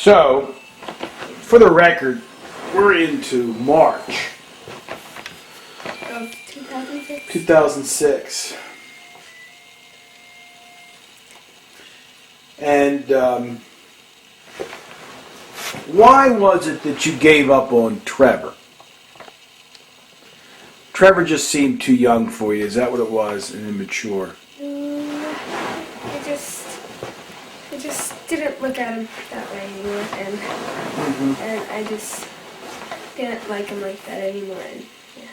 So, for the record, we're into March Of 2006? 2006. And why was it that you gave up on Trevor? Trevor just seemed too young for you. Is that what it was? And immature. I just didn't look at him that way anymore, and I just didn't like him like that anymore. And, yeah.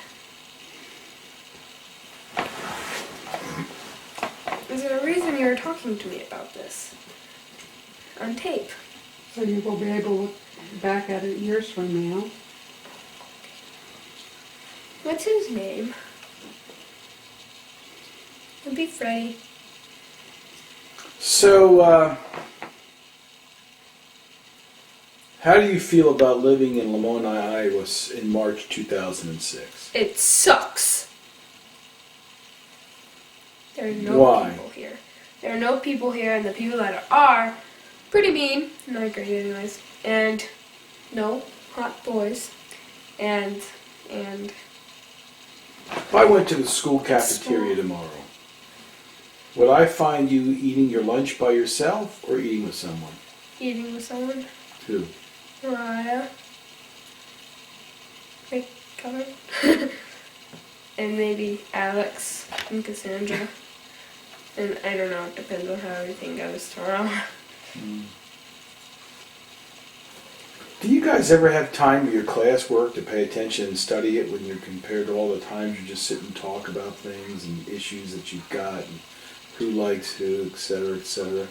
Is there a reason you were talking to me about this? On tape. So you will be able to look back at it years from now. What's his name? It'd be Freddie. So, how do you feel about living in Lamoni, Iowa in March 2006? It sucks. There are no people here. There are no people here, and the people that are pretty mean. Not great anyways. And no hot boys. And If I went to the school cafeteria tomorrow, would I find you eating your lunch by yourself or eating with someone? eating with someone. Who? Mariah. My cousin. And maybe Alex and Cassandra. And I don't know, it depends on how everything goes tomorrow. Do you guys ever have time with your classwork to pay attention and study it when you're compared to all the times you just sit and talk about things and issues that you've got and who likes who, etc., etc.?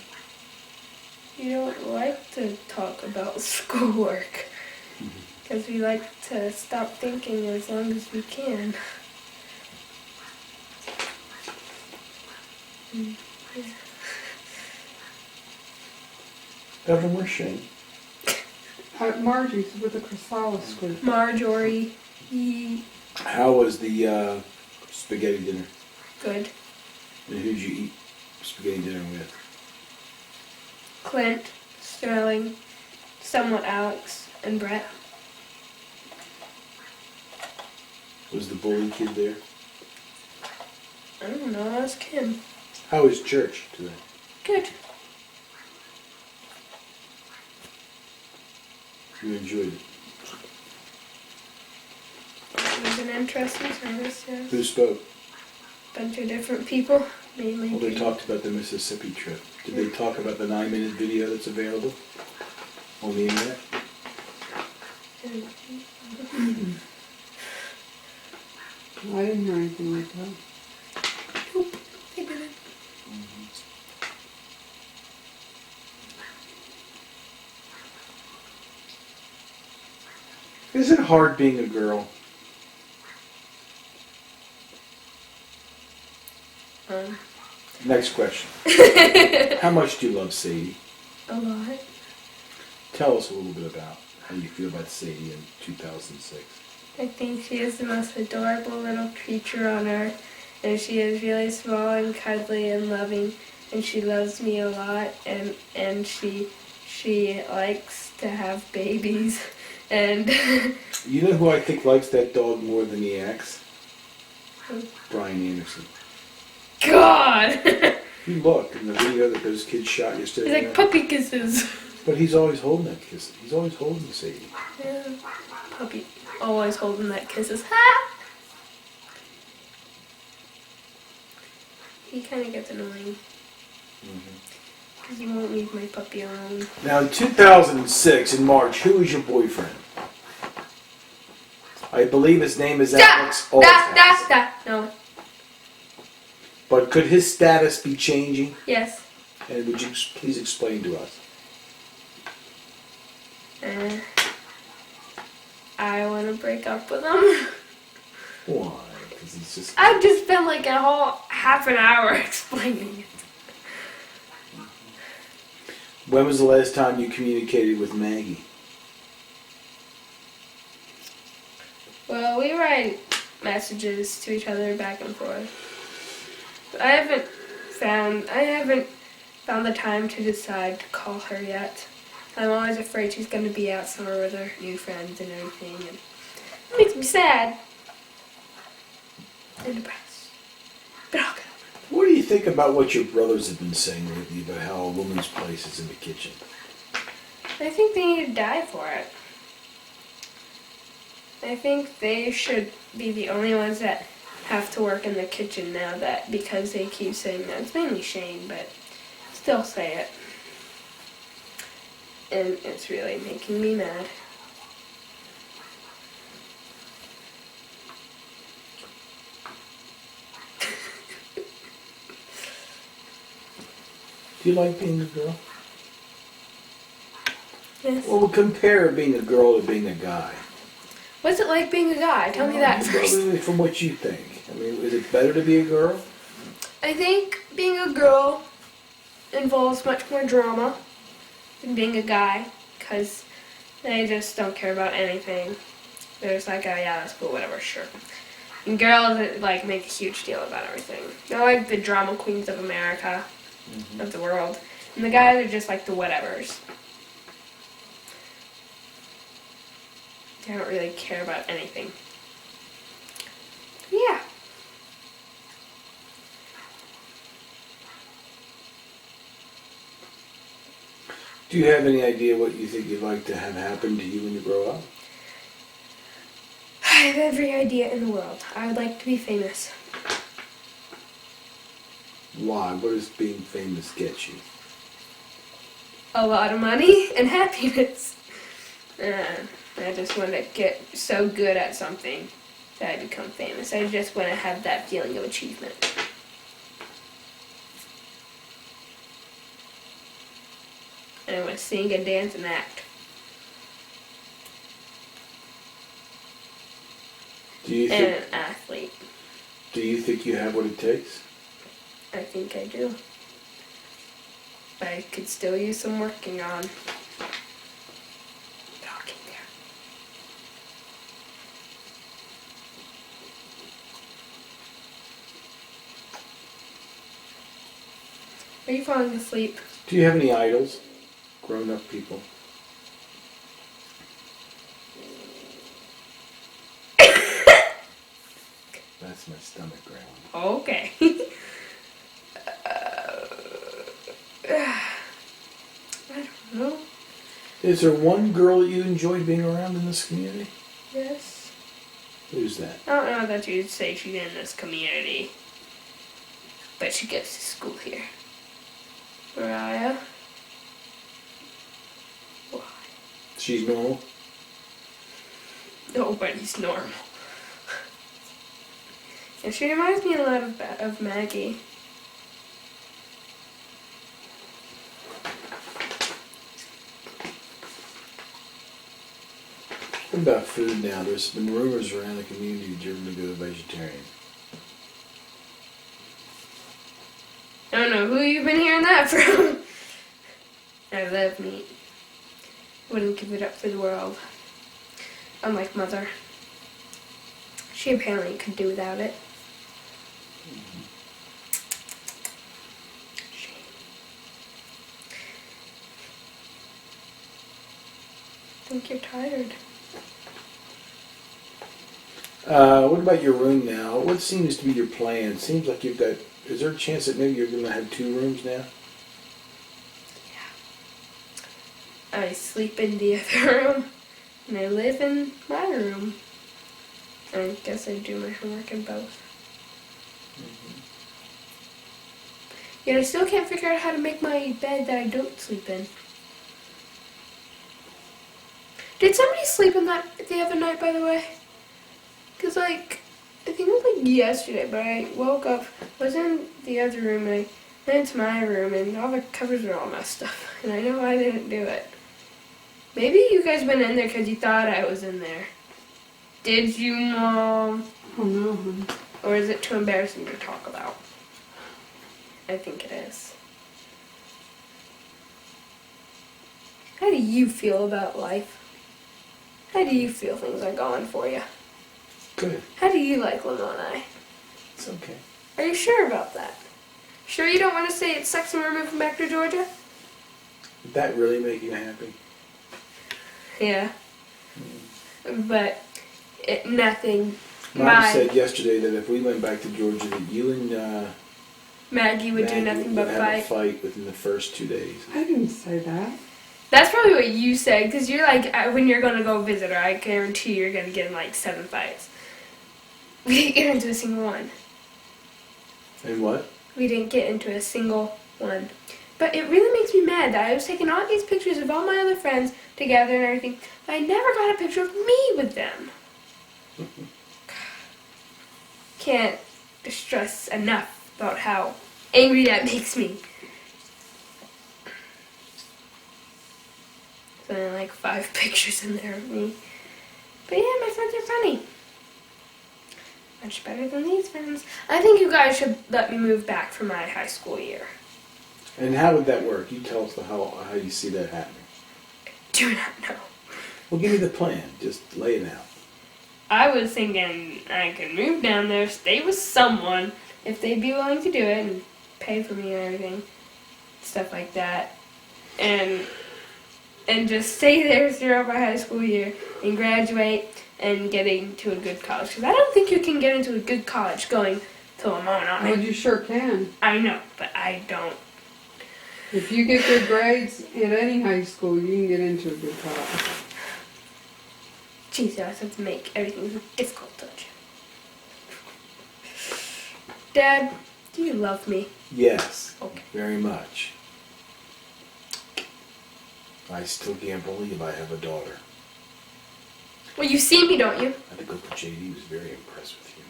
You don't like to talk about schoolwork. Because we like to stop thinking as long as we can. Yeah. Evan, where's Shane? Margie's with the Chrysalis group. Marjorie. How was the spaghetti dinner? Good. And who'd you eat spaghetti dinner with? Clint, Sterling, somewhat Alex, and Brett. Was the bully kid there? I don't know, ask him. How was church today? Good. You enjoyed it? It was an interesting service, yes. Who spoke? Bunch of different people, mainly. Well, they talked about the Mississippi trip. Did they talk about the 9-minute video that's available on the internet? I didn't hear anything like that. Nope, they didn't. Is it hard being a girl? Next question. How much do you love Sadie? A lot. Tell us a little bit about how you feel about Sadie in 2006. I think she is the most adorable little creature on earth, and she is really small and cuddly and loving, and she loves me a lot, and she likes to have babies, and You know who I think likes that dog more than the ex? Brian Anderson. God! If you look in the video that those kids shot yesterday, It's like puppy kisses. but he's always holding that kiss. He's always holding Sadie. Yeah, puppy always holding that kisses. Ha! He kind of gets annoying. Because he won't leave my puppy alone. Now, in 2006, in March, who was your boyfriend? I believe his name is Alex Althouse. No. But could his status be changing? Yes. And would you please explain to us? I want to break up with him. Why? Because he's just... I've just spent like a whole half an hour explaining it. When was the last time you communicated with Maggie? Well, we write messages to each other back and forth. But I haven't found the time to decide to call her yet. I'm always afraid she's going to be out somewhere with her new friends and everything. And it makes me sad. And depressed. But I'll go. What do you think about what your brothers have been saying lately about how a woman's place is in the kitchen? I think they need to die for it. I think they should be the only ones that have to work in the kitchen now, that because they keep saying that. It's mainly Shane, but still say it. And it's really making me mad. Do you like being a girl? Yes. Well, compare being a girl to being a guy. What's it like being a guy? Tell me that first. From what you think. I mean, is it better to be a girl? I think being a girl involves much more drama than being a guy, because they just don't care about anything. They're just like, oh yeah, that's cool, whatever, sure. And girls, like, make a huge deal about everything. They're like the drama queens of America, of the world. And the guys are just like the whatevers. They don't really care about anything. Yeah. Do you have any idea what you think you'd like to have happen to you when you grow up? I have every idea in the world. I would like to be famous. Why? What does being famous get you? A lot of money and happiness. I just want to get so good at something that I become famous. I just want to have that feeling of achievement. And I want to sing and dance and act. Do you And think? an athlete. Do you think you have what it takes? I think I do. But I could still use some working on. Talking there. Are you falling asleep? Do you have any idols? Grown-up people. That's my stomach growling. Okay. I don't know. Is there one girl that you enjoy being around in this community? Yes. Who's that? I don't know that you'd say she's in this community. But she goes to school here. Mariah? Why? She's normal? Nobody's normal. And she reminds me a lot of Maggie. What about food now? There's been rumors around the community that you're going to go vegetarian. I don't know who you've been hearing that from. I love meat. Wouldn't give it up for the world. Unlike Mother. She apparently could do without it. Shame. I think you're tired. What about your room now? What seems to be your plan? Seems like you've got... Is there a chance that maybe you're going to have 2 rooms now? Yeah. I sleep in the other room. And I live in my room. I guess I do my homework in both. Yet I still can't figure out how to make my bed that I don't sleep in. Did somebody sleep in that the other night, by the way? Because, like, I think it was, like, yesterday, but I woke up, was in the other room, and I went into my room, and all the covers were all messed up. And I know I didn't do it. Maybe you guys went in there because you thought I was in there. Did you, Mom? Oh no, honey. Or is it too embarrassing to talk about? I think it is. How do you feel about life? How do you feel things are going for you? Good. How do you like Lamoni? It's okay. Are you sure about that? Sure you don't want to say it sucks and we're moving back to Georgia? Did that really make you happy? Yeah. But nothing. Mom said yesterday that if we went back to Georgia, that you and Maggie would do Maggie nothing would but have fight. a fight within the first 2 days. I didn't say that. That's probably what you said, because you're like, when you're going to go visit her, I guarantee you're going to get in like 7 fights. We didn't get into a single one. And what? We didn't get into a single one. But it really makes me mad that I was taking all these pictures of all my other friends together and everything, but I never got a picture of me with them. Can't stress enough about how angry that makes me. So there are like 5 pictures in there of me. But yeah, my friends are funny. Much better than these friends. I think you guys should let me move back for my high school year. And how would that work? You tell us how you see that happening. Do not know. Well, give me the plan. Just lay it out. I was thinking I could move down there, stay with someone, if they'd be willing to do it, and pay for me and everything. Stuff like that. And just stay there throughout my high school year and graduate and getting to a good college. Because I don't think you can get into a good college going to Lamona. Well, you sure can. I know, but I don't. If you get good grades at any high school, you can get into a good college. Jesus, I have to make everything difficult, don't you? Dad, do you love me? Yes. Okay. Very much. I still can't believe I have a daughter. Well, you see me, don't you? I think Uncle JD was very impressed with you.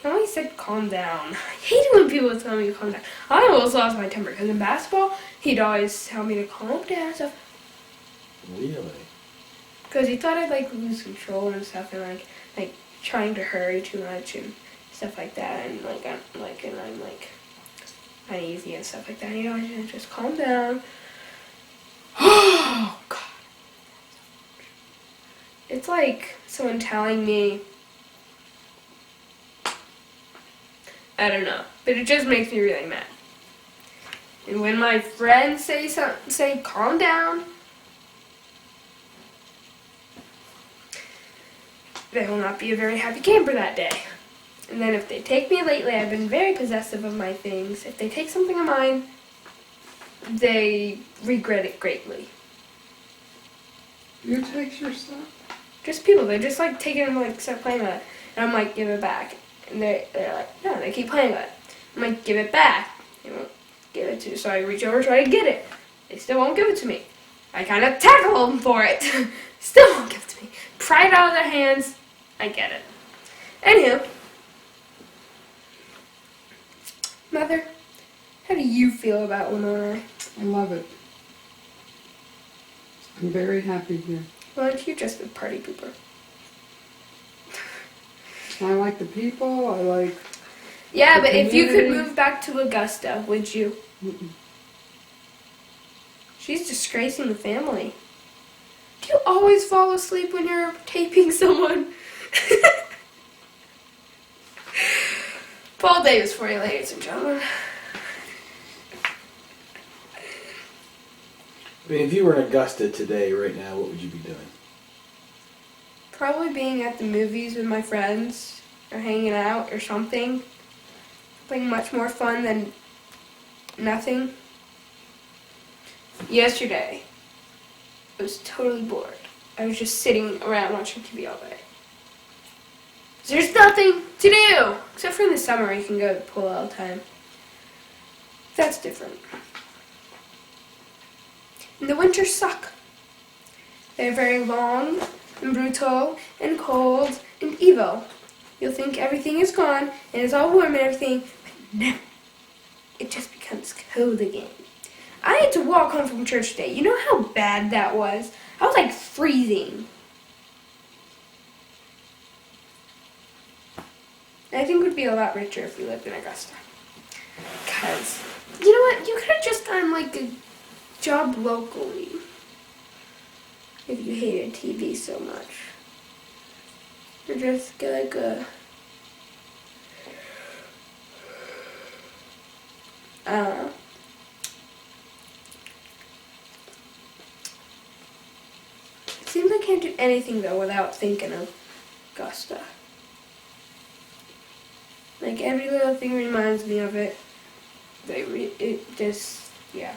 He always said calm down. I hate it when people tell me to calm down. I almost lost my temper because in basketball, he'd always tell me to calm down and stuff. Really? Because he thought I'd like lose control and stuff and like trying to hurry too much and stuff like that and I'm uneasy and stuff like that. And he always just calm down. Oh God. It's like someone telling me, I don't know, but it just makes me really mad. And when my friends say calm down, they will not be a very happy camper that day. And then if they take me lately, I've been very possessive of my things. If they take something of mine, they regret it greatly. You take your stuff? Just people, they just like take it and like start playing with it. And I'm like, give it back. And they're like, no, they keep playing with it. I'm like, give it back. They won't give it to you. So I reach over, try to get it. They still won't give it to me. I kind of tackle them for it. Still won't give it to me. Pry it out of their hands. I get it. Anywho. Mother, how do you feel about Winona? I love it. I'm very happy here. Why aren't you just a party pooper? I like the people, I like... Yeah, the but if you could community. move back to Augusta, would you? Mm-mm. She's disgracing the family. Do you always fall asleep when you're taping someone? Paul Davis for you, ladies and gentlemen. I mean, if you were in Augusta today, right now, what would you be doing? Probably being at the movies with my friends, or hanging out, or something. Something much more fun than nothing. Yesterday, I was totally bored. I was just sitting around watching TV all day. There's nothing to do! Except for in the summer, you can go to the pool all the time. That's different. And the winters suck. They're very long, and brutal, and cold, and evil. You'll think everything is gone, and it's all warm and everything, but no. It just becomes cold again. I had to walk home from church today. You know how bad that was? I was like freezing. I think we'd be a lot richer if we lived in Augusta. Because, you know what? You could have just gotten like a job locally. If you hated TV so much. Or just get like a... I don't know. can't do anything though without thinking of Augusta. Like every little thing reminds me of it. It just, yeah.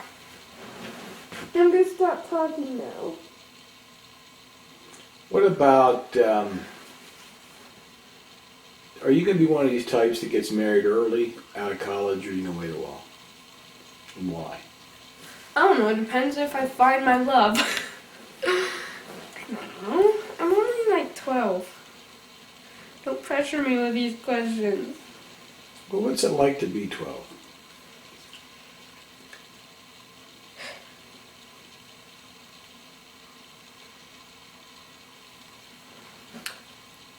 I'm gonna stop talking now. What about, are you going to be one of these types that gets married early, out of college, or you going to wait a while? And why? I don't know, it depends if I find my love. I don't know. I'm only like 12. Don't pressure me with these questions. Well, what's it like to be 12?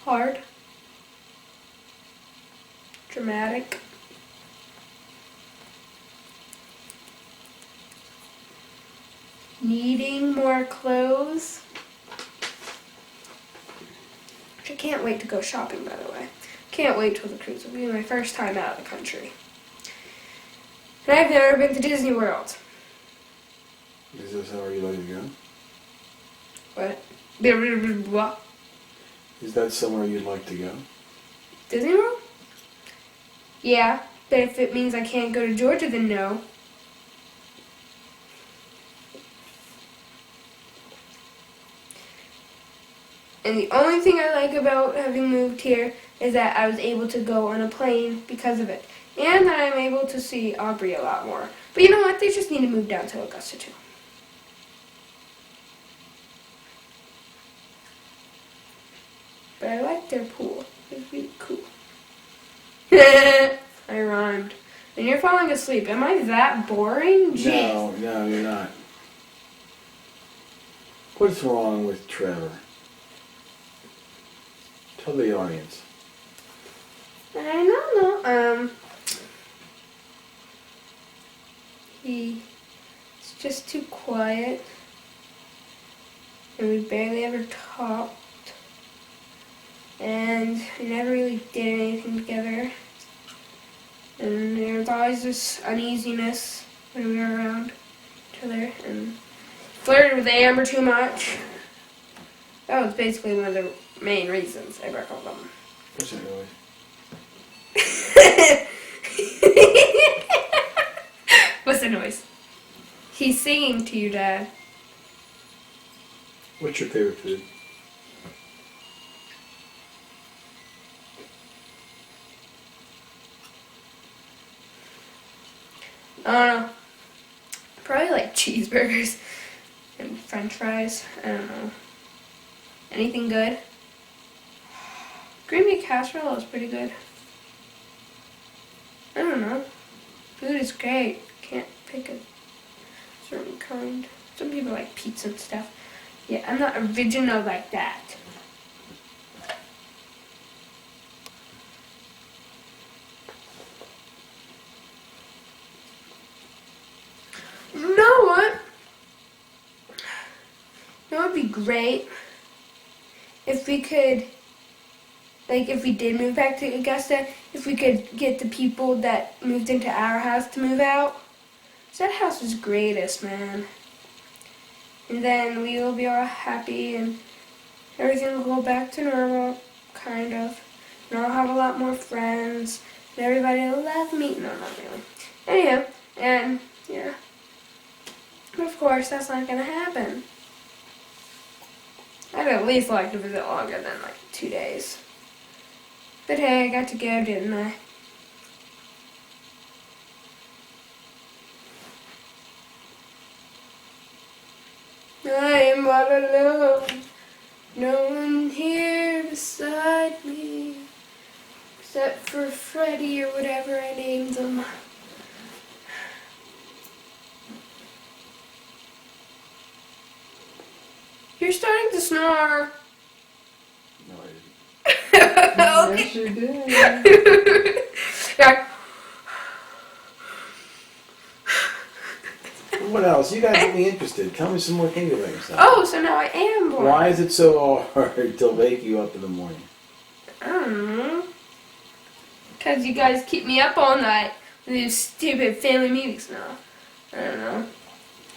Hard. Dramatic. Needing more clothes. Which I can't wait to go shopping, by the way. Can't wait till the cruise. It'll be my first time out of the country. And I've never been to Disney World. Is this how you like to go? What? What? Is that somewhere you'd like to go? Disney World? Yeah, but if it means I can't go to Georgia, then no. And the only thing I like about having moved here is that I was able to go on a plane because of it. And that I'm able to see Aubrey a lot more. But you know what? They just need to move down to Augusta too. But I like their pool. It's really cool. I rhymed. And you're falling asleep. Am I that boring? Jeez. No, you're not. What's wrong with Trevor? Tell the audience. I don't know. He's just too quiet. And we barely ever talked. And we never really did anything together. And there was always this uneasiness when we were around each other. And flirted with Amber too much. That was basically one of the main reasons I broke up with him. What's that noise? What's the noise? He's singing to you, Dad. What's your favorite food? I don't know. Probably like cheeseburgers and french fries. I don't know. Anything good? Green bean casserole is pretty good. I don't know. Food is great. Can't pick a certain kind. Some people like pizza and stuff. Yeah, I'm not original like that. You know what? You know what would be great? If we could, like if we did move back to Augusta, if we could get the people that moved into our house to move out. 'Cause that house is greatest, man. And then we will be all happy and everything will go back to normal, kind of. And I'll have a lot more friends. And everybody will love me. No, not really. Anyhow, and yeah. But of course, that's not going to happen. I'd at least like to visit longer than like 2 days. But hey, I got to go, didn't I? I am all alone. No one here beside me. Except for Freddy or whatever I named him. You're starting to snore. No, I didn't. Yes, you did. Yeah. What else? You gotta get me interested. Tell me some more things about yourself. Oh, so now I am bored. Why is it so hard to wake you up in the morning? I don't know. Because you guys keep me up all night with these stupid family meetings now. I don't know.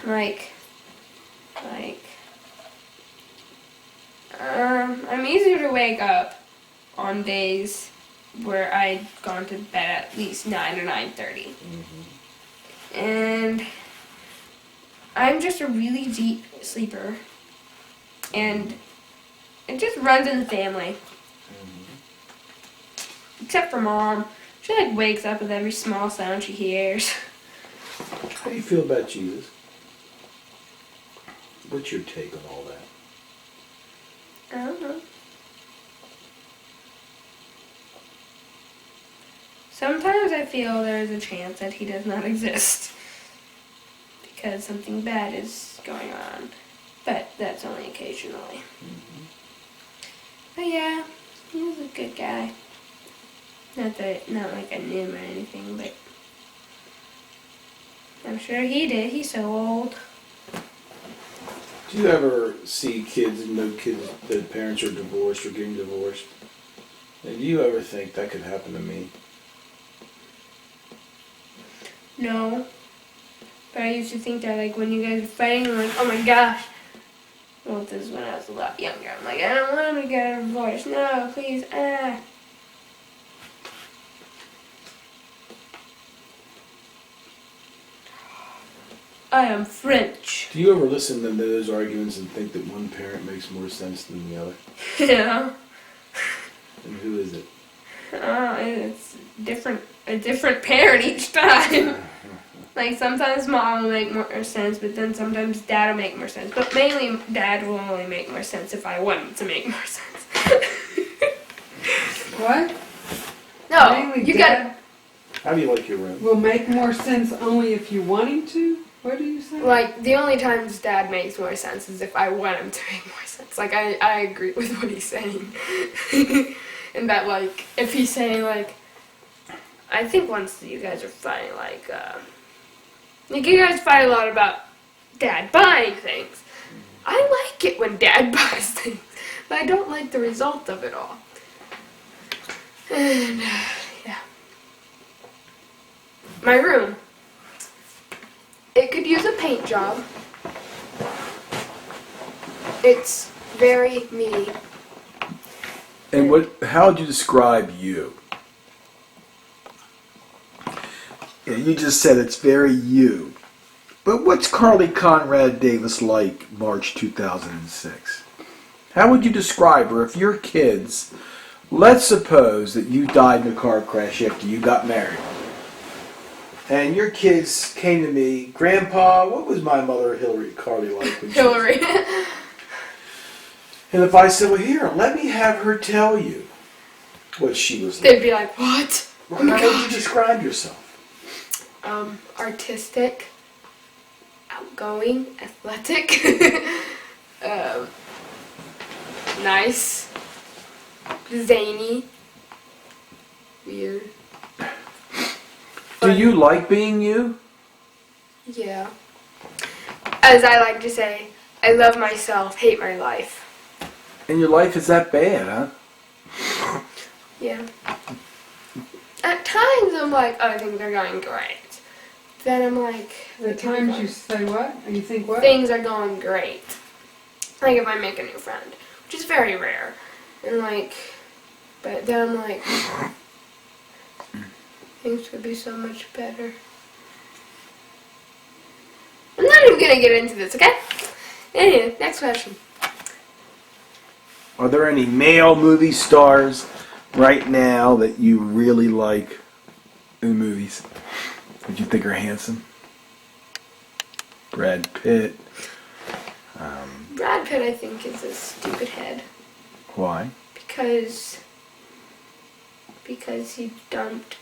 Like, to wake up on days where I'd gone to bed at least 9 or 9:30. And I'm just a really deep sleeper. And it just runs in the family. Except for Mom. She like wakes up with every small sound she hears. How do you feel about Jesus? What's your take on all that? I don't know. Sometimes I feel there's a chance that he does not exist because something bad is going on, but that's only occasionally. But yeah, he was a good guy. Not like I knew him or anything, but I'm sure he did. He's so old. Do you ever see kids and know kids that parents are divorced or getting divorced? And do you ever think that could happen to me? No. But I used to think that, like, when you guys are fighting, I'm like, oh my gosh. Well, this is when I was a lot younger. I'm like, I don't want to get a divorce. No, please, I am French. Do you ever listen to those arguments and think that one parent makes more sense than the other? Yeah. And who is it? It's a different parent each time. Like, sometimes Mom will make more sense, but then sometimes Dad will make more sense. But mainly, Dad will only make more sense if I want him to make more sense. What? No, Mainly you Dad How do you like your room? will make more sense only if you want him to? What do you say? Like, the only times Dad makes more sense is if I want him to make more sense. Like, I agree with what he's saying. And that, like, if he's saying, like, I think once you guys are fighting, like, you guys fight a lot about Dad buying things. I like it when Dad buys things, but I don't like the result of it all. And, yeah. My room. It could use a paint job. It's very me. And how would you describe you? Yeah, you just said it's very you. But what's Karli Conrad-Davis like March 2006? How would you describe her if your kids, let's suppose that you died in a car crash after you got married, and your kids came to me, Grandpa, what was my mother Karli like when Hillary. And if I said, well, here, let me have her tell you what she was like. They'd be like, what? Well, how would you describe yourself? Artistic, outgoing, athletic, nice, zany, weird. Do you like being you? Yeah. As I like to say, I love myself, hate my life. And your life is that bad, huh? Yeah. At times I'm like, oh, things are going great. Then I'm like... At times you say what? And you think what? Things are going great. Like if I make a new friend, which is very rare. And like, but then I'm like, things could be so much better. I'm not even gonna get into this, okay? Anyway, next question. Are there any male movie stars right now that you really like in movies? That you think are handsome? Brad Pitt. Brad Pitt, I think, is a stupid head. Why? Because he dumped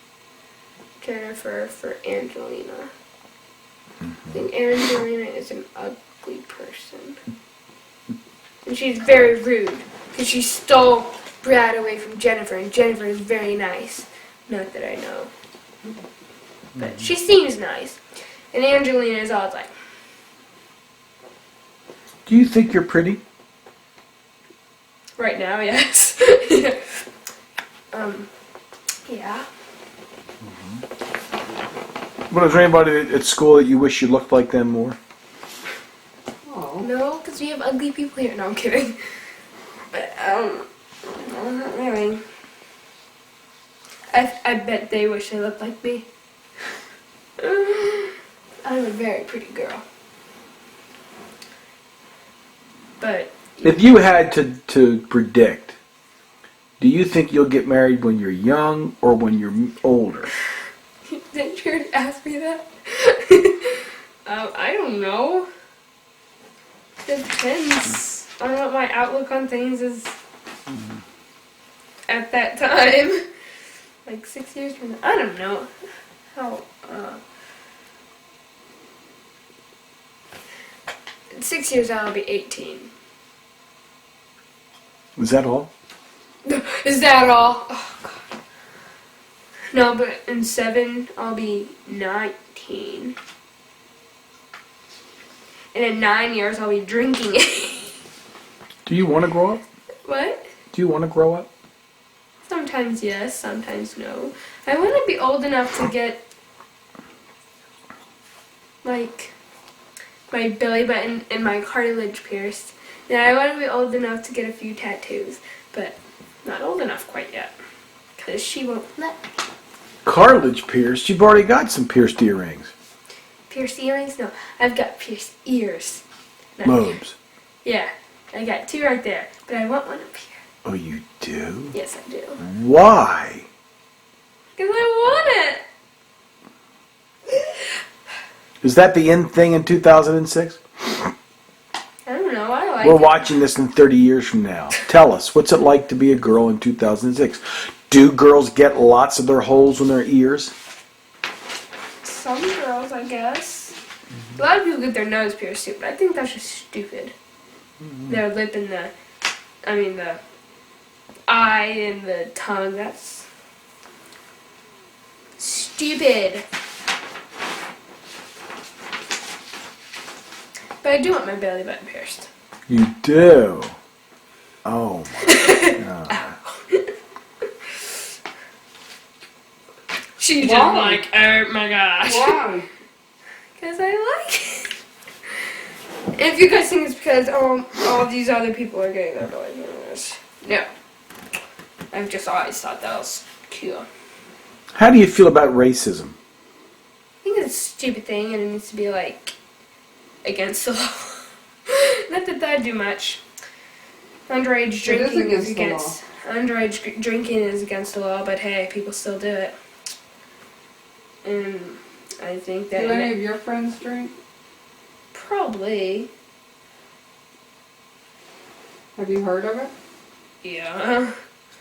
Jennifer for Angelina. I think Angelina is an ugly person. And she's very rude. Because she stole Brad away from Jennifer, and Jennifer is very nice. Not that I know. But she seems nice. And Angelina is always like... Do you think you're pretty? Right now, yes. Yeah. Well, is there anybody at school that you wish you looked like them more? Oh. No, because we have ugly people here. No, I'm kidding. But, No, not really. I bet they wish they looked like me. I'm a very pretty girl. But If you had to predict, do you think you'll get married when you're young or when you're older? didn't you already ask me that? I don't know. It depends on what my outlook on things is at that time. Like 6 years from now. I don't know. How, 6 years out, I'll be 18. Is that all? Is that all? Oh, God. No, but in 7, I'll be 19. And in 9 years, I'll be drinking. Do you want to grow up? What? Do you want to grow up? Sometimes yes, sometimes no. I want to be old enough to get, like, my belly button and my cartilage pierced. And I want to be old enough to get a few tattoos, but not old enough quite yet. Because she won't let me. Cartilage pierced? You've already got some pierced earrings. Pierced earrings? No, I've got pierced ears. No. Lobes. Yeah, I got 2 right there, but I want one up here. Oh, you do? Yes, I do. Why? Because I want it. Is that the end thing in 2006? I don't know, I like We're it. watching this in 30 years from now. Tell us, what's it like to be a girl in 2006? Do girls get lots of their holes in their ears? Some girls, I guess. A lot of people get their nose pierced too, but I think that's just stupid. Their lip and the eye and the tongue, that's stupid. But I do want my belly button pierced. You do? Oh my God. She's Why? just like, oh my gosh. Why? Because I like it. And if you guys think it's because all these other people are getting their belly buttons, no. I've just always thought that was cute. How do you feel about racism? I think it's a stupid thing and it needs to be like against the law. Not that that'd do much. Underage drinking is against underage drinking is against the law, but hey, people still do it. And I think that Do any of your friends drink? probably, Have you heard of it? yeah.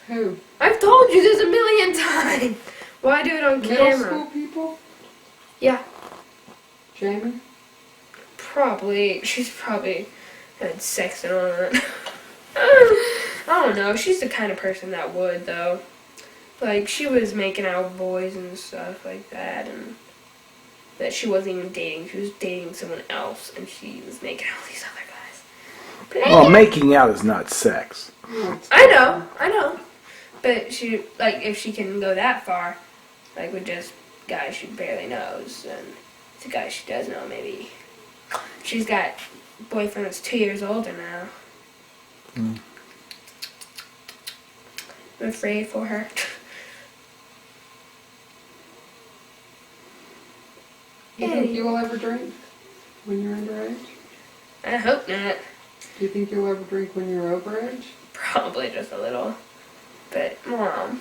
Who? I've told you this a million times. Why do it on Middle camera? school people? Yeah, Jamie? probably. She's probably had sex and all that. I don't know. She's the kind of person that would, though. Like, she was making out with boys and stuff like that, and that she wasn't even dating. She was dating someone else, and she was making out with these other guys. But Well, making out is not sex. I know. But she, like, if she can go that far, like, with just guys she barely knows, and it's a guy she does know, maybe. She's got a boyfriend that's 2 years older now. Mm. I'm afraid for her. You think you will ever drink when you're underage? I hope not. Do you think you'll ever drink when you're overage? Probably just a little. But, Mom,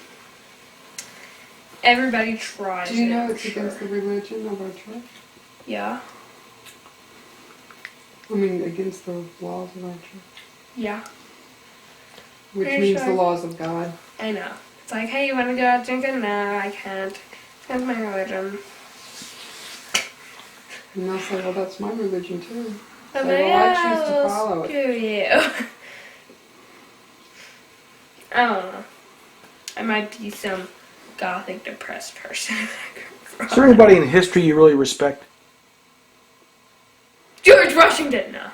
everybody tries. Do you know it, it's sure. against the religion of our church? Yeah. I mean, against the laws of our church. Yeah. Which Pretty means sure. the laws of God. I know. It's like, hey, you want to go out drinking? No, I can't. That's my religion. And they'll say, well, that's my religion too. I'm Say, like, well, I choose to oh, follow it. screw you. I don't know. I might be some gothic depressed person. Is there anybody in history you really respect? George Washington, no.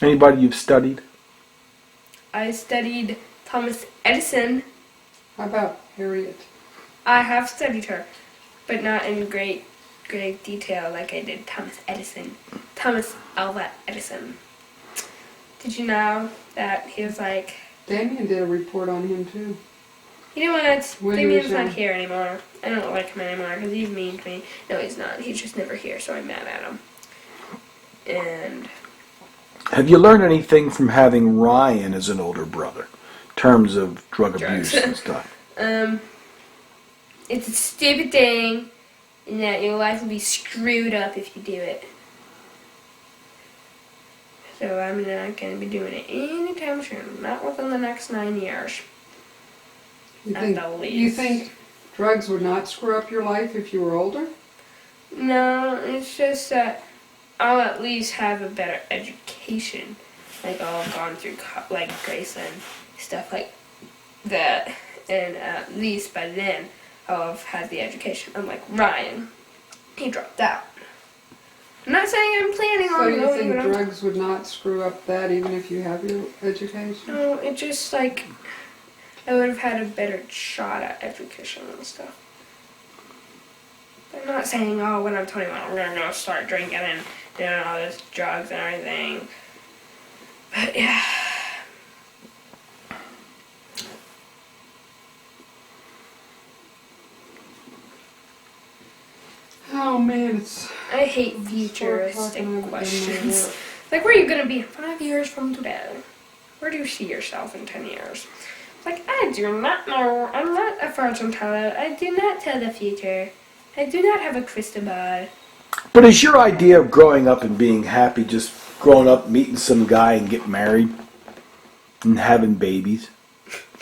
Anybody you've studied? I studied Thomas Edison. How about Harriet? I have studied her, but not in great detail like I did Thomas Edison. Thomas Alva Edison. Did you know that he was like Damien did a report on him too. He didn't want to. When he was Damien's not young. here anymore. I don't like him anymore because he's mean to me. No, he's not. He's just never here, so I'm mad at him. And Have you learned anything from having Ryan as an older brother, in terms of drug Drugs. abuse and stuff? It's a stupid thing, and that your life will be screwed up if you do it. So I'm not going to be doing it anytime soon. Not within the next 9 years. You At think, the least. you think drugs would not screw up your life if you were older? No, it's just that I'll at least have a better education. Like I'll have gone through like Graceland, stuff like that. And at least by then I'll have had the education. Unlike Ryan, he dropped out. I'm not saying I'm planning So on you going, think but I'm drugs would not screw up that even if you have your education? no, it just like I would have had a better shot at education and stuff. I'm not saying, oh, when I'm 21, I'm gonna go start drinking and doing all this drugs and everything. But yeah. Oh man, it's I hate 4 o'clock futuristic and I haven't done my questions. work. Like, where are you gonna be in 5 years from today? Where do you see yourself in 10 years? Like, I do not know. I'm not a fortune teller. I do not tell the future. I do not have a crystal ball. But is your idea of growing up and being happy just growing up, meeting some guy and getting married and having babies?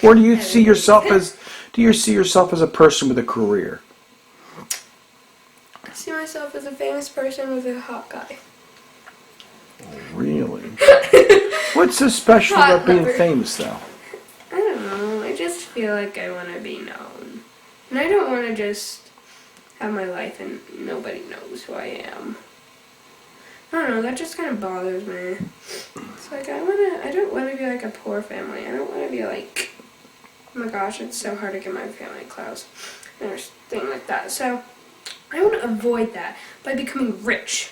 Or do you see yourself as a person with a career? I see myself as a famous person with a hot guy. Really? What's so special Hot about being lover. famous, though? I don't know. I just feel like I want to be known. And I don't want to just have my life and nobody knows who I am. I don't know. That just kind of bothers me. It's like I don't want to be like a poor family. I don't want to be like, oh my gosh, it's so hard to get my family close. And things like that. So I want to avoid that by becoming rich.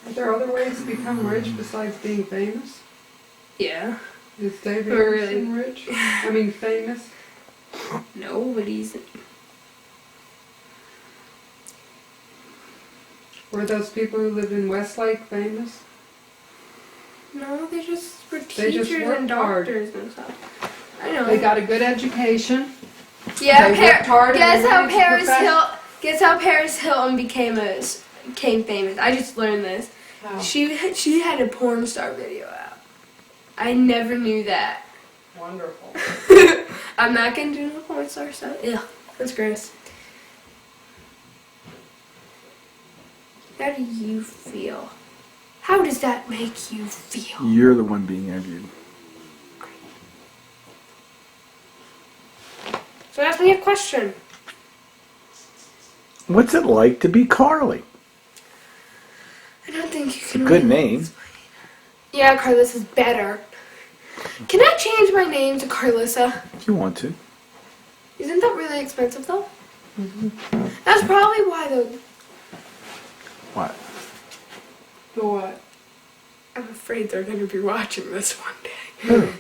Are there other ways to become rich besides being famous? Yeah. Is David Oh, really? Anderson rich? I mean famous? Nobody's. Were those people who lived in Westlake famous? No, they just were They just teachers worked and hard. doctors and stuff. I know. They got a good education. Yeah, They worked hard and guess they how went into profession- Guess how Paris Hilton became famous. I just learned this. Oh, She had a porn star video out. I never knew that. wonderful. I'm not gonna do no porn star stuff. Ugh, that's gross. How do you feel? How does that make you feel? You're the one being interviewed. So ask me a question. What's it like to be Karli? I don't think you It's a can. good really name. explain. Yeah, Carlos is better. Can I change my name to Carlissa? If you want to. Isn't that really expensive though? That's probably why though. What? The what? I'm afraid they're going to be watching this one day.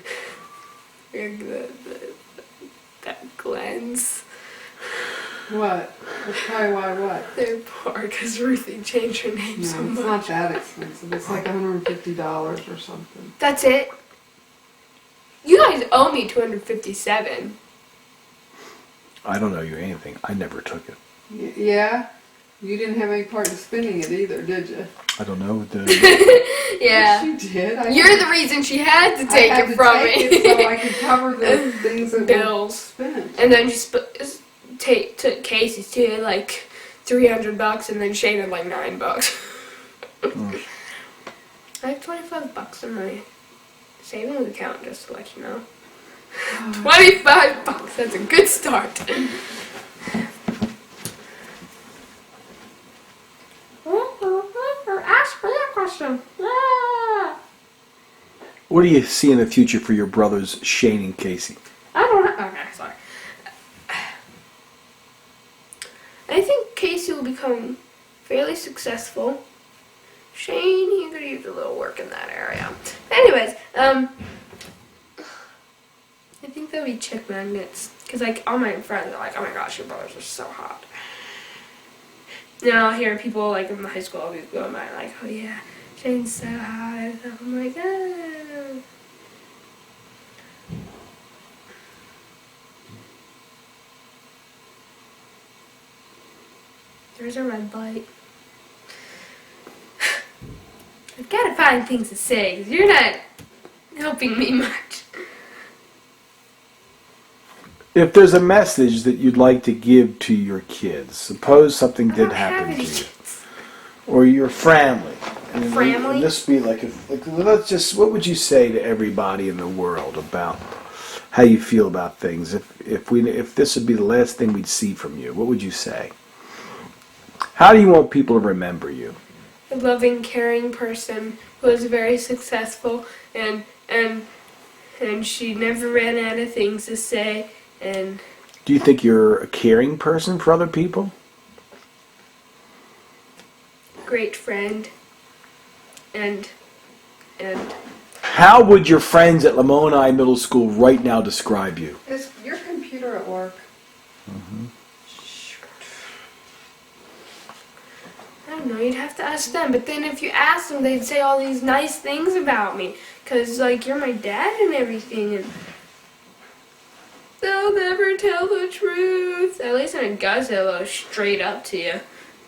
That Glenn's. What? That's probably why what? They're poor because Ruthie changed her name No, so it's much. not that expensive. It's like $150 or something. That's it. You guys owe me $257. I don't owe you anything. I never took it. Yeah? You didn't have any part in spending it either, did you? I don't know. Yeah. Yes, you did. You're the reason she had to take I had it to from take me. it so I could cover the things that were Bills. spent. And then she took Casey's too, like $300, and then Shane had like $9. I have $25 in my savings account, just to let you know. $25. That's a good start. Ask me a question. What do you see in the future for your brothers, Shane and Casey? I don't know. Okay, sorry. I think Casey will become fairly successful. Shane, he could use a little work in that area. Anyways, be chick magnets. Because, like, all my friends are like, oh my gosh, your brothers are so hot. And I'll hear people, like, in the high school, I'll be going by, like, oh yeah, Shane's so hot. And stuff. I'm like, oh. There's a red light. I've got to find things to say, because you're not helping me much. If there's a message that you'd like to give to your kids, suppose something did happen to you, or your family. And this would be like, let's just, what would you say to everybody in the world about how you feel about things? If this would be the last thing we'd see from you, what would you say? How do you want people to remember you? A loving, caring person who was very successful, and she never ran out of things to say. And do you think you're a caring person for other people? Great friend. And how would your friends at Lamoni Middle School right now describe you? Is your computer at work? Mm-hmm. I don't know, you'd have to ask them. But then if you ask them, they'd say all these nice things about me. Because, like, you're my dad and everything. And they'll never tell the truth. At least in a gossip, they'll straight up to you.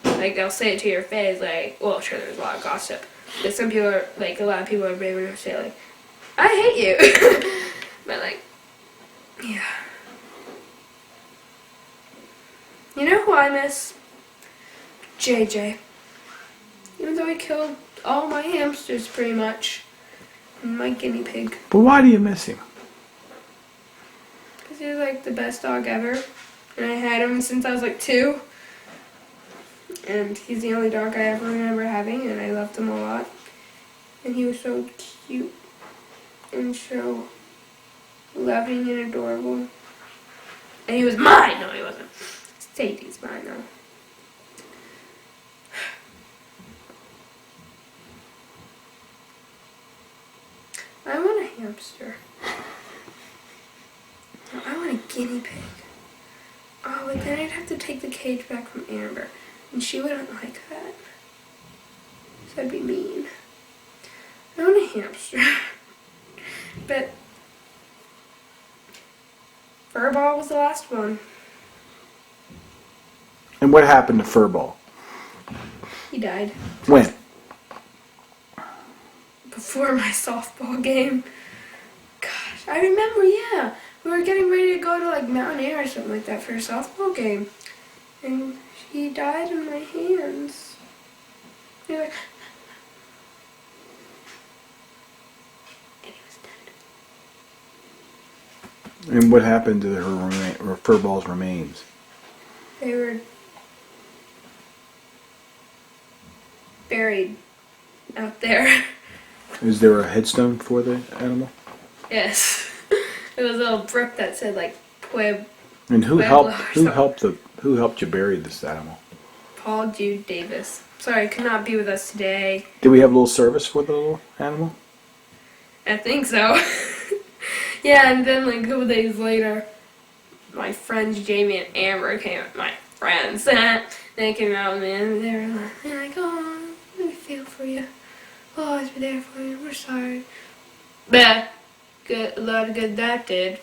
Like, they'll say it to your face. Like, well, sure, there's a lot of gossip. But some people are, like, a lot of people are brave enough to say, like, I hate you. But, like, yeah. You know who I miss? JJ. Even though he killed all my hamsters, pretty much. And my guinea pig. But why do you miss him? Because he was, like, the best dog ever. And I had him since I was, like, 2. And he's the only dog I ever remember having, and I loved him a lot. And he was so cute. And so loving and adorable. And he was mine! No, he wasn't. Sadie's mine, though. I want a hamster. No, I want a guinea pig. Oh, but then I'd have to take the cage back from Amber. And she wouldn't like that. So that'd be mean. I want a hamster. But Furball was the last one. And what happened to Furball? He died. When? Before my softball game. Gosh, I remember, yeah. We were getting ready to go to, like, Mountain Air or something like that for a softball game. And he died in my hands. He was like, and he was dead. And what happened to Furball's remains? They were buried out there. Is there a headstone for the animal? Yes. It was a little brook that said, like, Pueblo. And who helped you bury this animal? Conrad-Davis. Sorry, could not be with us today. Did we have a little service for the little animal? I think so. Yeah, and then, like, a couple days later, my friends Jamie and Amber came. My friends, they came out and they were like, "Oh, we feel for you. We'll always be there for you. We're sorry." But good, a lot of good that did.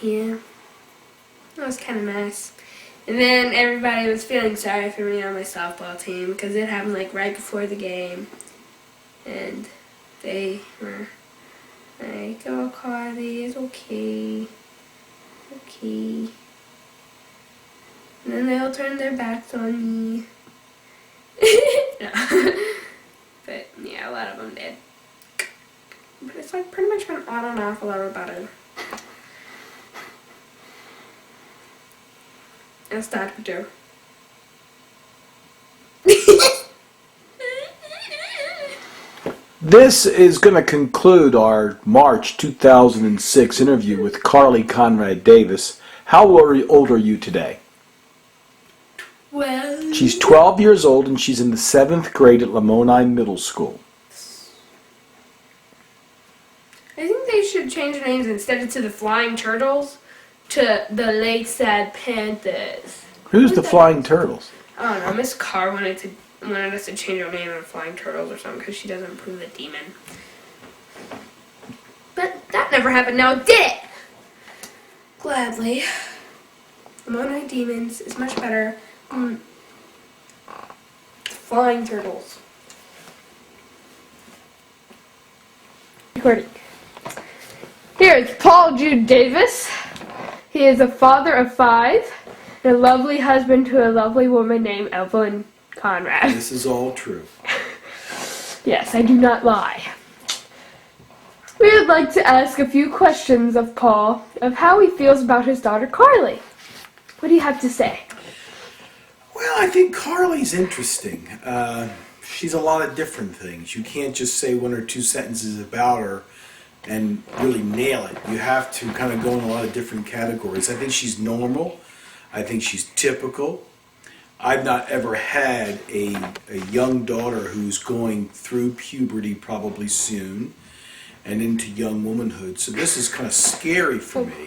Yeah, that was kind of nice. And then everybody was feeling sorry for me on my softball team because it happened, like, right before the game, and they were like, "Oh, Carly, it's okay. Okay." And then they all turned their backs on me. No. But, yeah, a lot of them did. But it's, like, pretty much been on and off a lot about it. And start to do. This is going to conclude our March 2006 interview with Karli Conrad-Davis. How old are you today? Well, She's 12 years old and she's in the 7th grade at Lamoni Middle School. I think they should change the names instead of to the Flying Turtles to the Lakeside Panthers. Who's the Flying Turtles? I don't know. Miss Carr wanted us to change our name to Flying Turtles or something because she doesn't approve the demon. But that never happened now, did it? Gladly. Among Night Demons is much better. Flying Turtles. Recording. Here is Paul Jude Davis. He is a father of 5 and a lovely husband to a lovely woman named Evelyn Conrad. This is all true. Yes, I do not lie. We would like to ask a few questions of Paul of how he feels about his daughter Karli. What do you have to say? Well, I think Karli's interesting. She's a lot of different things. You can't just say 1 or 2 sentences about her and really nail it. You have to kind of go in a lot of different categories. I think she's normal. I think she's typical. I've not ever had a young daughter who's going through puberty probably soon and into young womanhood. So this is kind of scary for me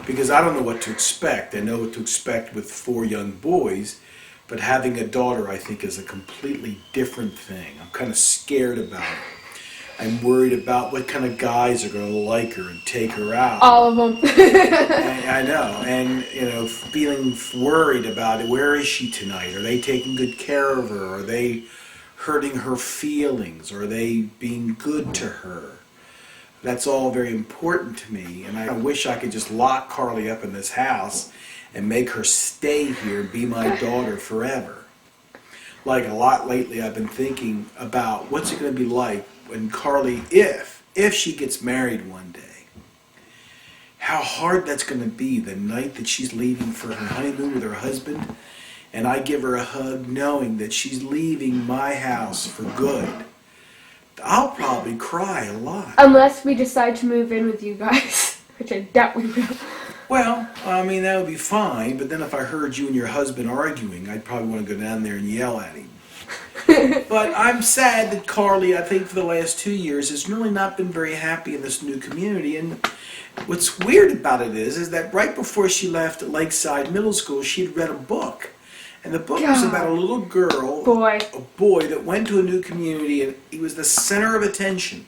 because I don't know what to expect. I know what to expect with 4 young boys, but having a daughter I think is a completely different thing. I'm kind of scared about it. I'm worried about what kind of guys are going to like her and take her out. All of them. I know, and feeling worried about it. Where is she tonight? Are they taking good care of her? Are they hurting her feelings? Are they being good to her? That's all very important to me, and I wish I could just lock Karli up in this house and make her stay here and be my daughter forever. Like a lot lately I've been thinking about what's it going to be like when Karli, if she gets married one day, how hard that's going to be the night that she's leaving for her honeymoon with her husband, and I give her a hug knowing that she's leaving my house for good. I'll probably cry a lot. Unless we decide to move in with you guys, which I doubt we will. Well, I mean, that would be fine, but then if I heard you and your husband arguing, I'd probably want to go down there and yell at him. But I'm sad that Karli, I think for the last 2 years, has really not been very happy in this new community. And what's weird about it is that right before she left Lakeside Middle School, she'd read a book. And the book was about a little girl, a boy that went to a new community, and he was the center of attention.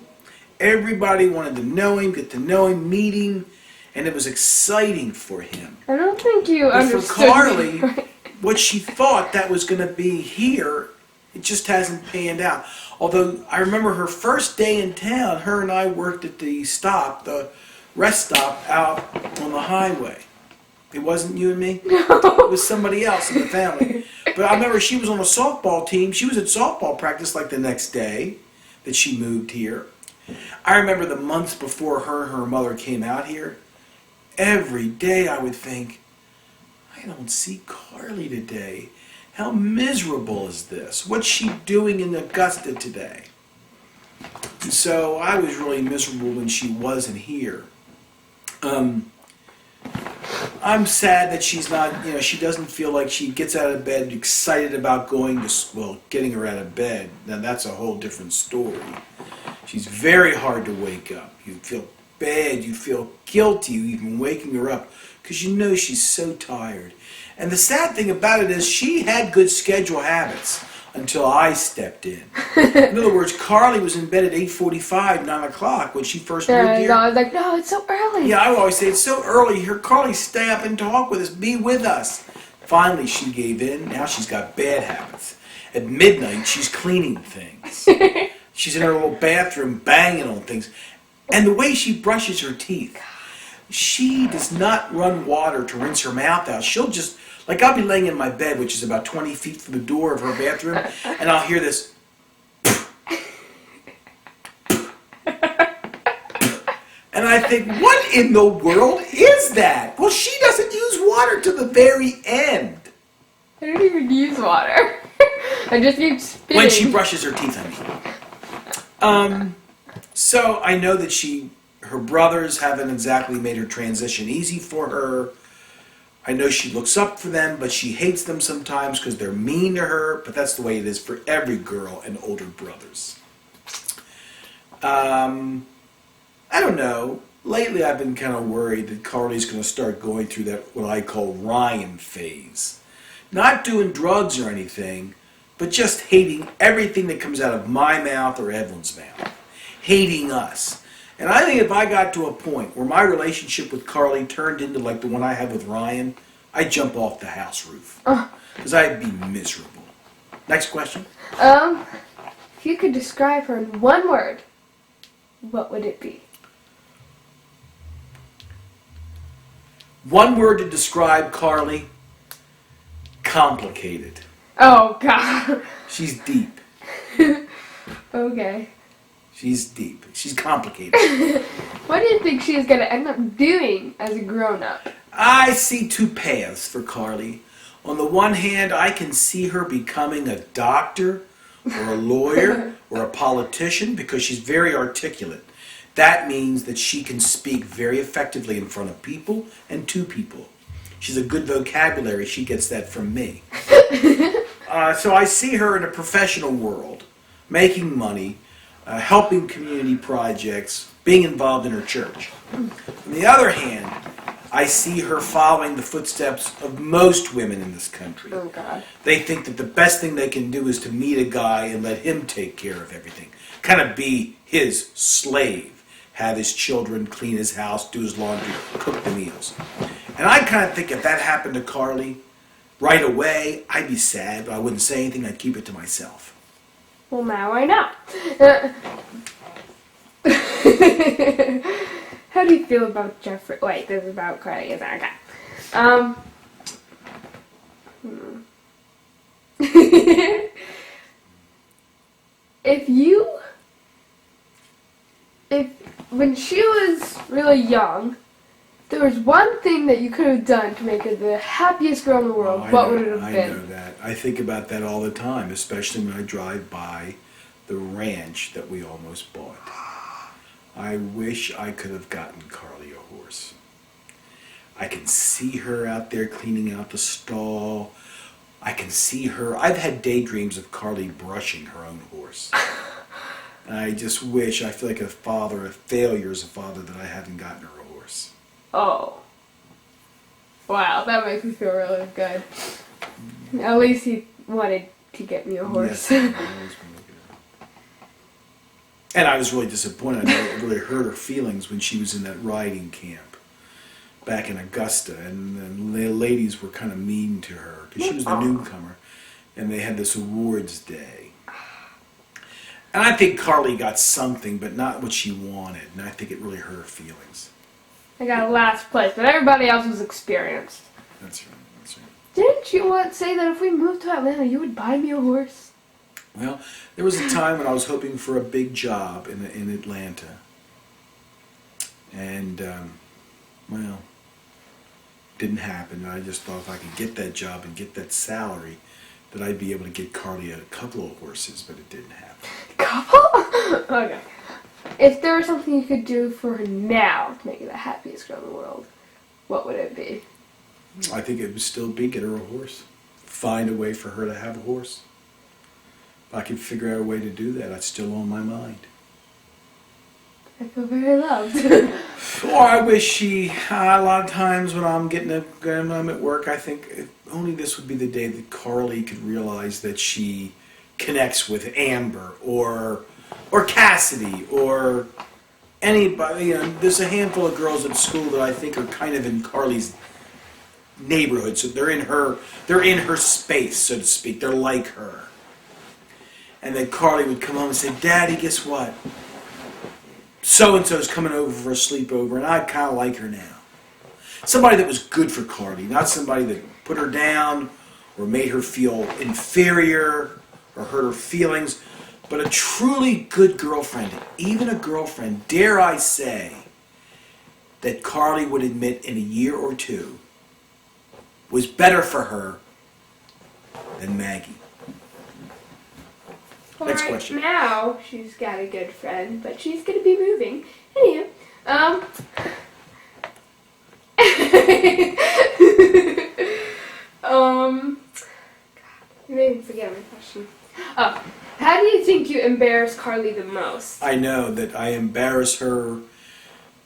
Everybody wanted to know him, get to know him, meet him, and it was exciting for him. I don't think you but understood for Karli, me, right? what she thought that was going to be here, it just hasn't panned out. Although I remember her first day in town, her and I worked at the rest stop out on the highway. It wasn't you and me? No. It was somebody else in the family. But I remember she was on a softball team. She was at softball practice like the next day that she moved here. I remember the months before her and her mother came out here. Every day I would think, I don't see Karli today. How miserable is this? What's she doing in Augusta today? And so I was really miserable when she wasn't here. I'm sad that she's not, she doesn't feel like she gets out of bed excited about going to, getting her out of bed. Now that's a whole different story. She's very hard to wake up. You feel bad, you feel guilty even waking her up because you know she's so tired. And the sad thing about it is she had good schedule habits until I stepped in. In other words, Karli was in bed at 8:45, 9 o'clock when she first moved here. I was like, no, it's so early. Yeah, I would always say, it's so early here. Karli, stay up and talk with us. Be with us. Finally, she gave in. Now she's got bad habits. At midnight, she's cleaning things. She's in her little bathroom banging on things. And the way she brushes her teeth, she does not run water to rinse her mouth out. She'll just, I'll be laying in my bed, which is about 20 feet from the door of her bathroom, and I'll hear this. And I think, what in the world is that? Well, she doesn't use water to the very end. I don't even use water. I just keep spitting. When she brushes her teeth, I mean. So I know that her brothers haven't exactly made her transition easy for her. I know she looks up for them, but she hates them sometimes because they're mean to her. But that's the way it is for every girl and older brothers. I don't know. Lately, I've been kind of worried that Karli's going to start going through that what I call Ryan phase. Not doing drugs or anything, but just hating everything that comes out of my mouth or Evelyn's mouth. Hating us. And I think if I got to a point where my relationship with Karli turned into like the one I had with Ryan, I'd jump off the house roof. Because I'd be miserable. Next question. If you could describe her in one word, what would it be? One word to describe Karli: complicated. Oh, God. She's deep. Okay. She's deep. She's complicated. What do you think she is going to end up doing as a grown-up? I see two paths for Karli. On the one hand, I can see her becoming a doctor or a lawyer or a politician because she's very articulate. That means that she can speak very effectively in front of people and to people. She's a good vocabulary. She gets that from me. So I see her in a professional world, making money, helping community projects, being involved in her church. On the other hand, I see her following the footsteps of most women in this country. Oh, God. They think that the best thing they can do is to meet a guy and let him take care of everything. Kind of be his slave. Have his children, clean his house, do his laundry, cook the meals. And I kind of think if that happened to Karli right away, I'd be sad, but I wouldn't say anything. I'd keep it to myself. Well, now I know. How do you feel about Jeffrey? Wait, this is about Karli. Okay. When she was really young, there was one thing that you could have done to make her the happiest girl in the world, what would it have been? I know that. I think about that all the time, especially when I drive by the ranch that we almost bought. I wish I could have gotten Karli a horse. I can see her out there cleaning out the stall. I can see her. I've had daydreams of Karli brushing her own horse. I just wish, I feel like a failure as a father that I haven't gotten her a horse. Oh. Wow, that makes me feel really good. At least he wanted to get me a horse. Yes, and I was really disappointed. I know it really hurt her feelings when she was in that riding camp back in Augusta, and the ladies were kind of mean to her because she was the newcomer, and they had this awards day. And I think Karli got something, but not what she wanted, and I think it really hurt her feelings. I got last place, but everybody else was experienced. That's right. That's right. Didn't you once say that if we moved to Atlanta, you would buy me a horse? Well, there was a time when I was hoping for a big job in Atlanta. And, well, didn't happen. I just thought if I could get that job and get that salary, that I'd be able to get Karli a couple of horses, but it didn't happen. Couple? Okay. If there was something you could do for her now to make her the happiest girl in the world, what would it be? I think it would still be get her a horse. Find a way for her to have a horse. If I could figure out a way to do that, that's still on my mind. I feel very loved. Or I wish she, a lot of times when I'm when I'm at work, I think if only this would be the day that Karli could realize that she connects with Amber or Cassidy or anybody. You know, there's a handful of girls at school that I think are kind of in Karli's neighborhood, so they're in her space, so to speak. They're like her. And then Karli would come home and say, "Daddy, guess what? So-and-so's coming over for a sleepover," and I kind of like her now. Somebody that was good for Karli, not somebody that put her down or made her feel inferior or hurt her feelings, but a truly good girlfriend, even a girlfriend, dare I say, that Karli would admit in a year or two was better for her than Maggie. Next question. Now she's got a good friend, but she's gonna be moving. Anyway, God, you made me forget my question. Oh, how do you think you embarrass Karli the most? I know that I embarrass her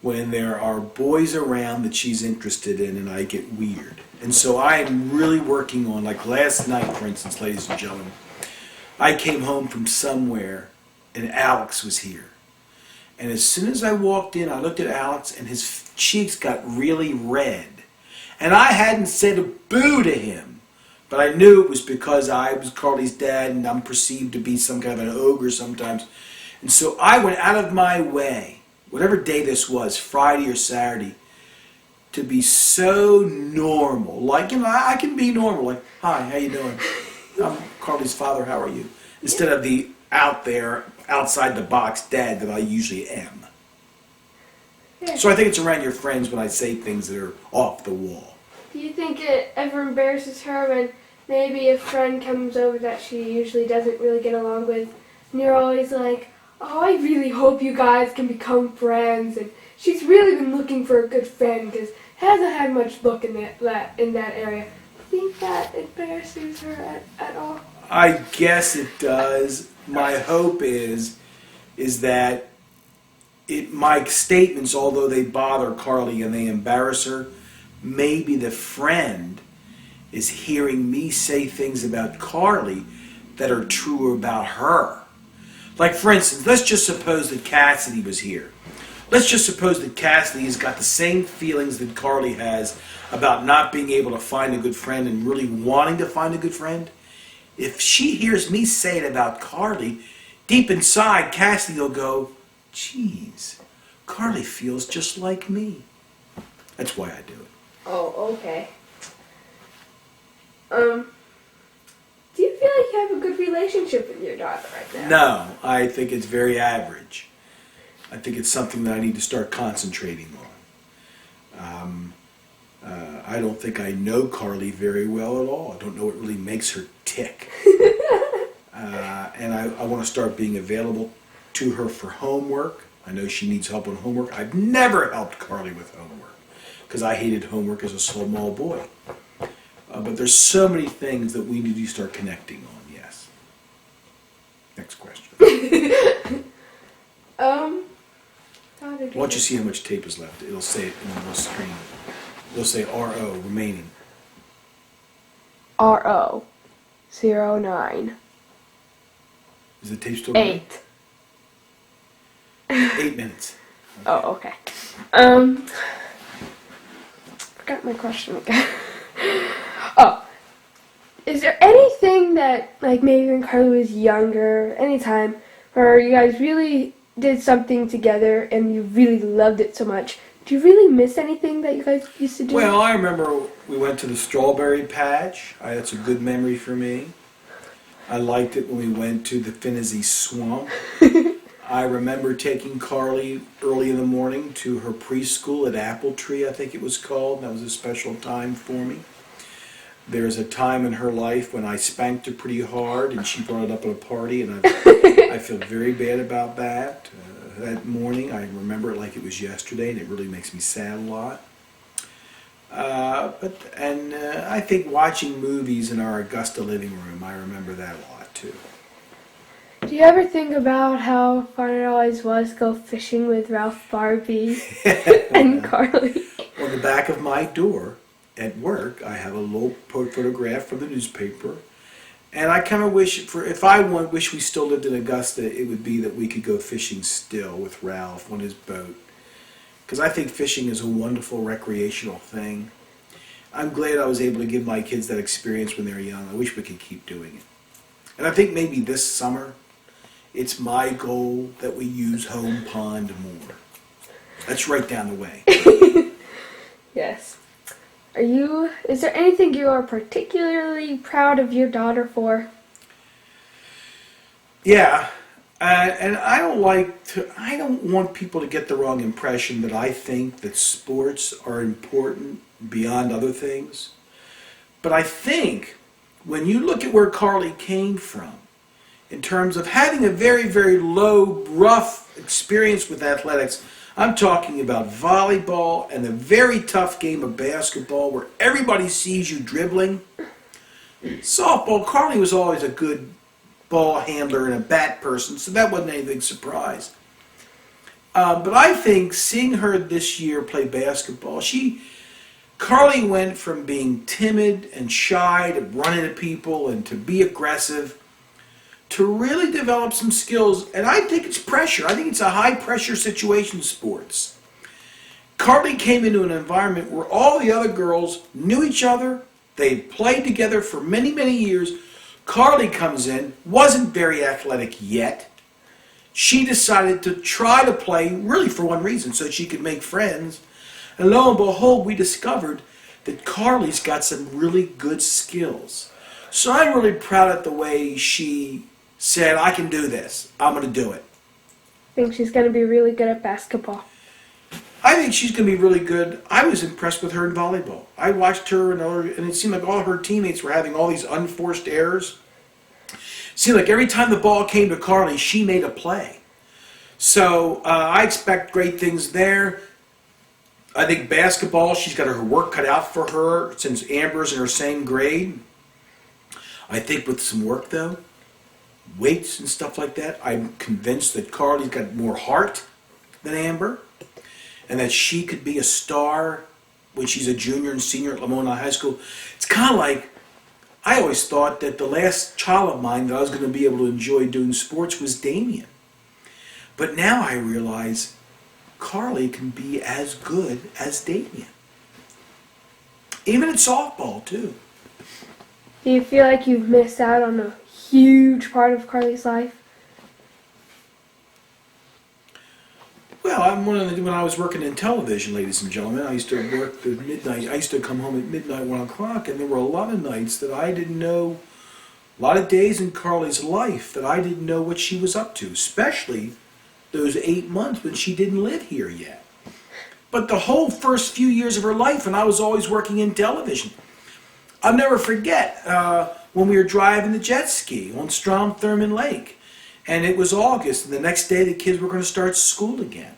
when there are boys around that she's interested in, and I get weird. And so I am really working on, like last night, for instance, ladies and gentlemen, I came home from somewhere and Alex was here. And as soon as I walked in, I looked at Alex and his cheeks got really red. And I hadn't said a boo to him, but I knew it was because I was Karli's dad and I'm perceived to be some kind of an ogre sometimes. And so I went out of my way, whatever day this was, Friday or Saturday, to be so normal. Like, you know, I can be normal. Like, hi, how you doing? I'm Karli's father, how are you? Instead of the out there, outside the box dad that I usually am. Yeah. So I think it's around your friends when I say things that are off the wall. Do you think it ever embarrasses her when maybe a friend comes over that she usually doesn't really get along with, and you're always like, oh, I really hope you guys can become friends, and she's really been looking for a good friend because hasn't had much luck in that area. Do you think that embarrasses her at all? I guess it does. My hope is that my statements, although they bother Karli and they embarrass her, maybe the friend is hearing me say things about Karli that are true about her. Like, for instance, let's just suppose that Cassidy was here. Let's just suppose that Cassidy has got the same feelings that Karli has about not being able to find a good friend and really wanting to find a good friend. If she hears me say it about Karli, deep inside, Cassidy will go, geez, Karli feels just like me. That's why I do it. Oh, okay. Do you feel like you have a good relationship with your daughter right now? No, I think it's very average. I think it's something that I need to start concentrating on. I don't think I know Karli very well at all. I don't know what really makes her tick. And I want to start being available to her for homework. I know she needs help on homework. I've never helped Karli with homework because I hated homework as a small boy. But there's so many things that we need to start connecting on, yes. Next question. Why don't you see how much tape is left? It'll say it in the little screen. It'll say RO, remaining. RO 09 Is the tape still going? 8. 8 minutes. Oh, okay. Forgot my question again. Oh, is there anything that, like, maybe when Karli was younger, anytime, where you guys really did something together and you really loved it so much? Do you really miss anything that you guys used to do? Well, I remember we went to the strawberry patch. That's a good memory for me. I liked it when we went to the Finnissy Swamp. I remember taking Karli early in the morning to her preschool at Apple Tree, I think it was called. That was a special time for me. There's a time in her life when I spanked her pretty hard and she brought it up at a party, and I feel very bad about that. That morning, I remember it like it was yesterday, and it really makes me sad a lot. I think watching movies in our Augusta living room, I remember that a lot too. Do you ever think about how fun it always was to go fishing with Ralph Barbie and Karli? On the back of my door at work, I have a little photograph from the newspaper. And I kind of wish, wish we still lived in Augusta, it would be that we could go fishing still with Ralph on his boat. Because I think fishing is a wonderful recreational thing. I'm glad I was able to give my kids that experience when they were young. I wish we could keep doing it. And I think maybe this summer, it's my goal that we use home pond more. That's right down the way. Yes. Is there anything you are particularly proud of your daughter for? Yeah, and I don't want people to get the wrong impression that I think that sports are important beyond other things. But I think when you look at where Karli came from, in terms of having a very, very low, rough experience with athletics, I'm talking about volleyball and the very tough game of basketball where everybody sees you dribbling. Softball, Karli was always a good ball handler and a bat person, so that wasn't anything surprise. But I think seeing her this year play basketball, Karli went from being timid and shy to run into people and to be aggressive to really develop some skills. And I think it's pressure. I think it's a high pressure situation in sports. Karli came into an environment where all the other girls knew each other. They played together for many, many years. Karli comes in, wasn't very athletic yet. She decided to try to play really for one reason, so she could make friends. And lo and behold, we discovered that Karli's got some really good skills. So I'm really proud of the way she said, I can do this. I'm going to do it. I think she's going to be really good at basketball. I think she's going to be really good. I was impressed with her in volleyball. I watched her, and it seemed like all her teammates were having all these unforced errors. It seemed like every time the ball came to Karli, she made a play. So I expect great things there. I think basketball, she's got her work cut out for her since Amber's in her same grade. I think with some work, though, weights and stuff like that, I'm convinced that Karli's got more heart than Amber, and that she could be a star when she's a junior and senior at Lamona High School. It's kind of like, I always thought that the last child of mine that I was going to be able to enjoy doing sports was Damien. But now I realize Karli can be as good as Damien. Even in softball, too. Do you feel like you've missed out on a huge part of Karli's life? Well, when I was working in television, ladies and gentlemen, I used to work at midnight. I used to come home at midnight, 1 o'clock, and there were a lot of nights that I didn't know, a lot of days in Karli's life that I didn't know what she was up to, especially those 8 months when she didn't live here yet. But the whole first few years of her life, and I was always working in television. I'll never forget when we were driving the jet ski on Strom Thurmond Lake. And it was August, and the next day the kids were going to start school again.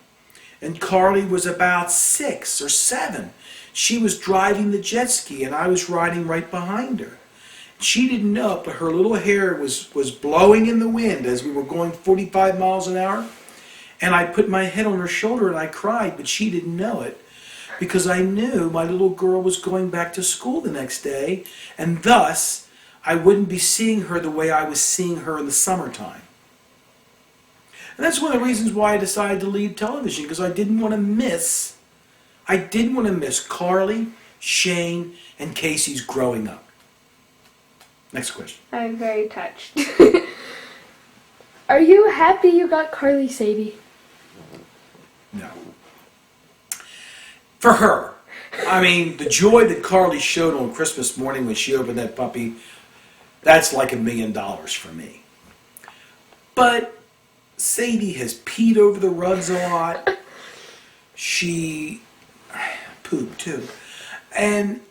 And Karli was about 6 or 7. She was driving the jet ski, and I was riding right behind her. She didn't know it, but her little hair was blowing in the wind as we were going 45 miles an hour. And I put my head on her shoulder and I cried, but she didn't know it, because I knew my little girl was going back to school the next day, and thus I wouldn't be seeing her the way I was seeing her in the summertime. And that's one of the reasons why I decided to leave television, because I didn't want to miss Karli, Shane, and Casey's growing up. Next question. I'm very touched. Are you happy you got Karli Sadie? No. For her. I mean, the joy that Karli showed on Christmas morning when she opened that puppy, that's like $1 million for me. But Sadie has peed over the rugs a lot. She pooped too. And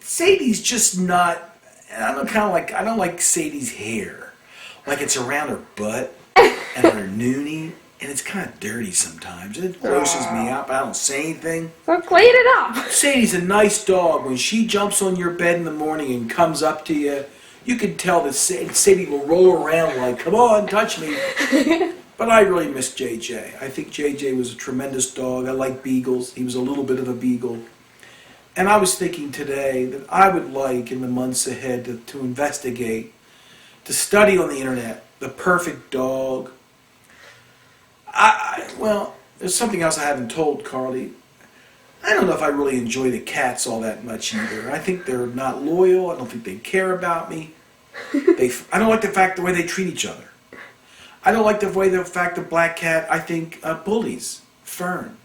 Sadie's just not, I don't like Sadie's hair. Like it's around her butt and her noonie, and it's kind of dirty sometimes. And it grosses me out, but I don't say anything. Well, clean it up. Sadie's a nice dog. When she jumps on your bed in the morning and comes up to you, you can tell that Sadie will roll around like, come on, touch me. But I really miss JJ. I think JJ was a tremendous dog. I like beagles. He was a little bit of a beagle. And I was thinking today that I would like, in the months ahead, to investigate, to study on the internet, the perfect dog. Well, there's something else I haven't told Karli. I don't know if I really enjoy the cats all that much either. I think they're not loyal. I don't think they care about me. I don't like the way they treat each other. I don't like the fact the black cat, I think, bullies Fern.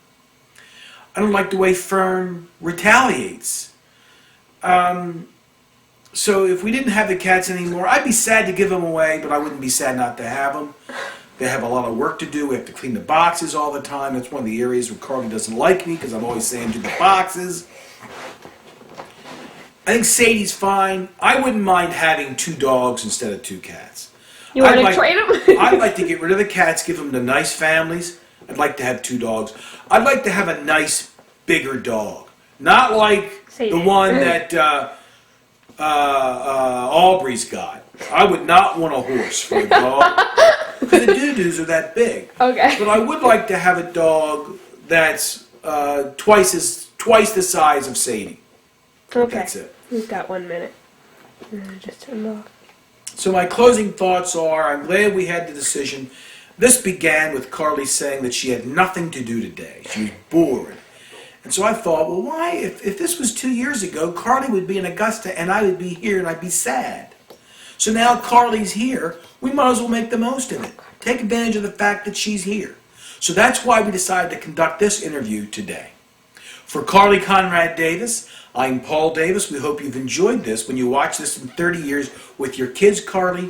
I don't like the way Fern retaliates. So if we didn't have the cats anymore, I'd be sad to give them away, but I wouldn't be sad not to have them. They have a lot of work to do. We have to clean the boxes all the time. That's one of the areas where Karli doesn't like me, because I'm always saying do the boxes. I think Sadie's fine. I wouldn't mind having 2 dogs instead of 2 cats. You want to trade them? I'd like to get rid of the cats, give them to nice families. I'd like to have 2 dogs. I'd like to have a nice, bigger dog. Not like Sadie. the one that Aubrey's got. I would not want a horse for a dog. because the doo-doos are that big. Okay. But I would like to have a dog that's twice the size of Sadie. Okay. That's it. We've got 1 minute. Just turn it off. So my closing thoughts are, I'm glad we had the decision. This began with Karli saying that she had nothing to do today. She was bored. And so I thought, well, why, if this was 2 years ago, Karli would be in Augusta and I would be here and I'd be sad. So now Karli's here, we might as well make the most of it. Take advantage of the fact that she's here. So that's why we decided to conduct this interview today. For Karli Conrad-Davis, I'm Paul Davis. We hope you've enjoyed this when you watch this in 30 years with your kids, Karli.